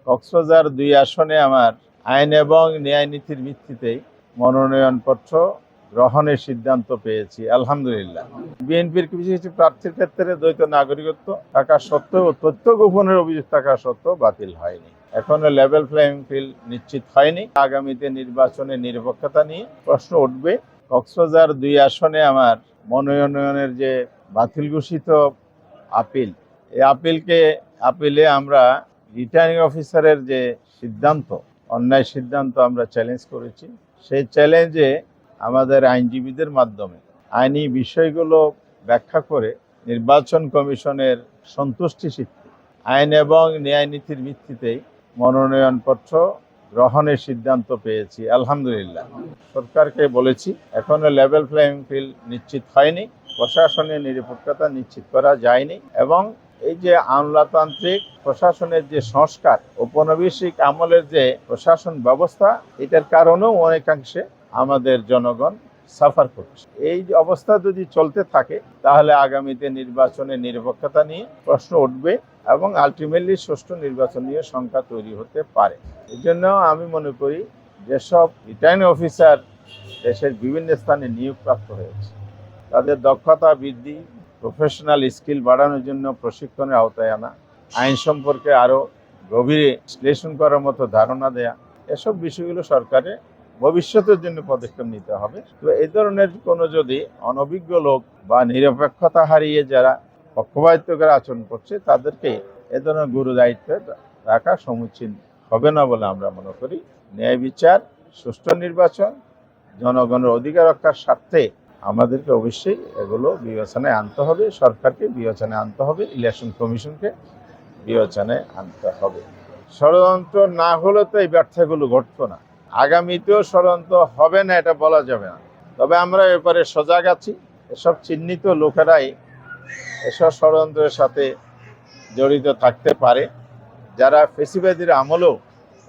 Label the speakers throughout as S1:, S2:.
S1: কক্সবাজার ২ আসনে আমার আইন এবং ন্যায় নীতির ভিত্তিতেই মনোনয়নপত্র গ্রহণের সিদ্ধান্ত পেয়েছি, আলহামদুলিল্লাহ। বিএনপির কিছু কিছু প্রার্থীর ক্ষেত্রে দ্বৈত নাগরিকত্ব থাকা সত্ত্বেও তথ্য গোপনের অভিযোগ থাকা সত্ত্বেও বাতিল হয়নি। এখনো লেভেল প্লেইং ফিল্ড নিশ্চিত হয়নি। আগামীতে নির্বাচনে নিরপেক্ষতা নিয়ে প্রশ্ন উঠবে। কক্সবাজার ২ আসনে আমার মনোনয়নের যে বাতিল ঘোষিত আপিল, এই আপিলে আমরা রিটার্নিং অফিসারের যে সিদ্ধান্ত, অন্যায় সিদ্ধান্ত আমরা চ্যালেঞ্জ করেছি। সেই চ্যালেঞ্জে আমাদের আইনজীবীদের মাধ্যমে আইনি বিষয়গুলো ব্যাখ্যা করে নির্বাচন কমিশনের সন্তুষ্টি সিদ্ধি আইন এবং ন্যায় নীতির ভিত্তিতেই মনোনয়নপত্র গ্রহণের সিদ্ধান্ত পেয়েছি, আলহামদুলিল্লাহ। সরকারকে বলেছি এখনো লেভেল প্লেইং ফিল্ড নিশ্চিত হয়নি, প্রশাসনের নিরপেক্ষতা নিশ্চিত করা যায়নি এবং এই যে আমলাতান্ত্রিক প্রশাসনের যে সংস্কার, ঔপনিবেশিক আমলের যে প্রশাসন ব্যবস্থা, এটার কারণেও অনেকাংশে আমাদের জনগণ সাফার করছে। এই অবস্থা যদি চলতে থাকে তাহলে আগামীতে নির্বাচনে নিরপেক্ষতা নিয়ে প্রশ্ন উঠবে এবং আলটিমেটলি সুষ্ঠু নির্বাচন নিয়ে শঙ্কা তৈরি হতে পারে। এই জন্য আমি মনে করি যেসব রিটার্নিং অফিসার দেশের বিভিন্ন স্থানে নিয়োগপ্রাপ্ত হয়েছে তাদের দক্ষতা বৃদ্ধি, প্রফেশনাল স্কিল বাড়ানোর জন্য প্রশিক্ষণের আওতায় আনা, আইন সম্পর্কে আরও গভীরে বিশ্লেষণ করার মতো ধারণা দেয়া, এসব বিষয়গুলো সরকারের ভবিষ্যতের জন্য পদক্ষেপ নিতে হবে। তো এই ধরনের কোনো যদি অনভিজ্ঞ লোক বা নিরপেক্ষতা হারিয়ে যারা পক্ষপাতিত্বকর আচরণ করছে তাদেরকে এ ধরনের গুরু দায়িত্বে রাখা সমীচীন হবে না বলে আমরা মনে করি। ন্যায় বিচার, সুষ্ঠু নির্বাচন, জনগণের অধিকার রক্ষার স্বার্থে আমাদেরকে অবশ্যই এগুলো বিবেচনায় আনতে হবে, সরকারকে বিবেচনায় আনতে হবে, ইলেকশন কমিশনকে বিবেচনায় আনতে হবে। ষড়যন্ত্র না হলে তো এই ব্যর্থগুলো ঘটতো না। আগামীতেও ষড়যন্ত্র হবে না এটা বলা যাবে না, তবে আমরা এবারে সজাগ আছি। এসব চিহ্নিত লোকেরাই এসব ষড়যন্ত্রের সাথে জড়িত থাকতে পারে, যারা ফেসিবাদীর আমলেও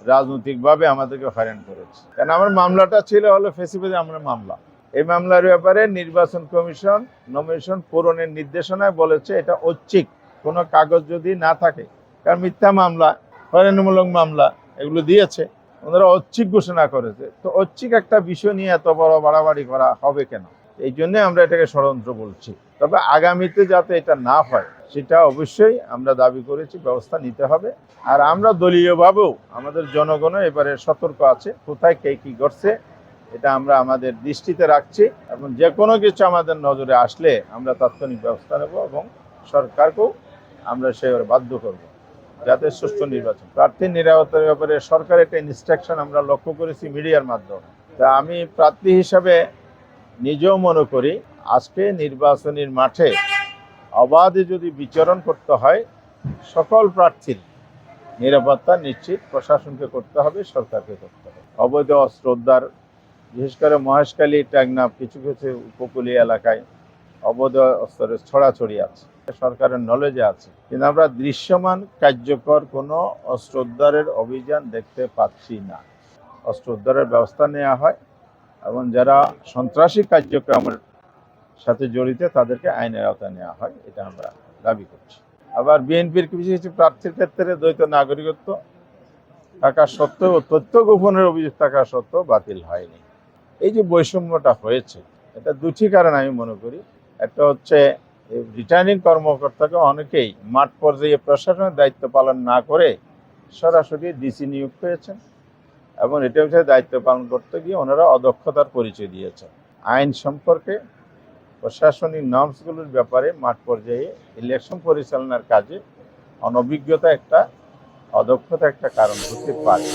S1: রাজনৈতিকভাবে আমাদেরকে হয়রান করেছে। কারণ আমার মামলাটা ছিল হলো ফেসিবাদী আমলের মামলা। এই মামলার ব্যাপারে নির্বাচন কমিশন নমিনেশন পূরণের নির্দেশনায় বলেছে এটা ঐচ্ছিক, কোনো কাগজ যদি না থাকে, কারণ মিথ্যা মামলা, হয়রানিমূলক মামলা এগুলো দিয়েছে, ওনারা ঐচ্ছিক ঘোষণা করেছে। তো ঐচ্ছিক একটা বিষয় নিয়ে এত বড় বাড়াবাড়ি করা হবে কেন? এই জন্যে আমরা এটাকে ষড়যন্ত্র বলছি। তবে আগামীতে যাতে এটা না হয় সেটা অবশ্যই আমরা দাবি করেছি, ব্যবস্থা নিতে হবে। আর আমরা দলীয়ভাবেও আমাদের জনগণও এবারে সতর্ক আছে, কোথায় কে কী করছে এটা আমরা আমাদের দৃষ্টিতে রাখছি এবং যে কোনো কিছু আমাদের নজরে আসলে আমরা তাৎক্ষণিক ব্যবস্থা নেব এবং সরকারকেও আমরা সেভাবে বাধ্য করব যাতে সুষ্ঠু নির্বাচন। প্রার্থীর নিরাপত্তার ব্যাপারে সরকারের একটা ইনস্ট্রাকশন আমরা লক্ষ্য করেছি মিডিয়ার মাধ্যমে। তা আমি প্রার্থী হিসাবে নিজেও মনে করি আজকে নির্বাচনের মাঠে অবাধে যদি বিচরণ করতে হয়, সকল প্রার্থীর নিরাপত্তা নিশ্চিত প্রশাসনকে করতে হবে, সরকারকে করতে হবে। অবৈধ অস্ত্র উদ্ধার, বিশেষ করে মহেশখালী, টেকনাফ, কিছু কিছু উপকূলীয় এলাকায় অবৈধ অস্ত্রের ছড়াছড়ি আছে, সরকারের নলেজে আছে, কিন্তু আমরা দৃশ্যমান কার্যকর কোনো অস্ত্র উদ্ধারের অভিযান দেখতে পাচ্ছি না। অস্ত্র উদ্ধারের ব্যবস্থা নেওয়া হয় এবং যারা সন্ত্রাসী কার্যক্রমের সাথে জড়িত তাদেরকে আইনের আওতায় নেওয়া হয়, এটা আমরা দাবি করছি। আবার বিএনপির কিছু কিছু প্রার্থীর ক্ষেত্রে দ্বৈত নাগরিকত্ব থাকা সত্ত্বেও তথ্য গোপনের অভিযোগ থাকা সত্ত্বেও বাতিল হয়নি। এই যে বৈষম্যটা হয়েছে, এটা দুটি কারণ আমি মনে করি। একটা হচ্ছে রিটার্নিং কর্মকর্তাকে অনেকেই মাঠ পর্যায়ে প্রশাসনের দায়িত্ব পালন না করে সরাসরি ডিসি নিয়োগ পেয়েছেন এবং এটা হচ্ছে দায়িত্ব পালন করতে গিয়ে ওনারা অদক্ষতার পরিচয় দিয়েছেন। আইন সম্পর্কে প্রশাসনিক নর্মসগুলোর ব্যাপারে মাঠ পর্যায়ে ইলেকশন পরিচালনার কাজে অনভিজ্ঞতা একটা, অদক্ষতা একটা কারণ হতে পারে।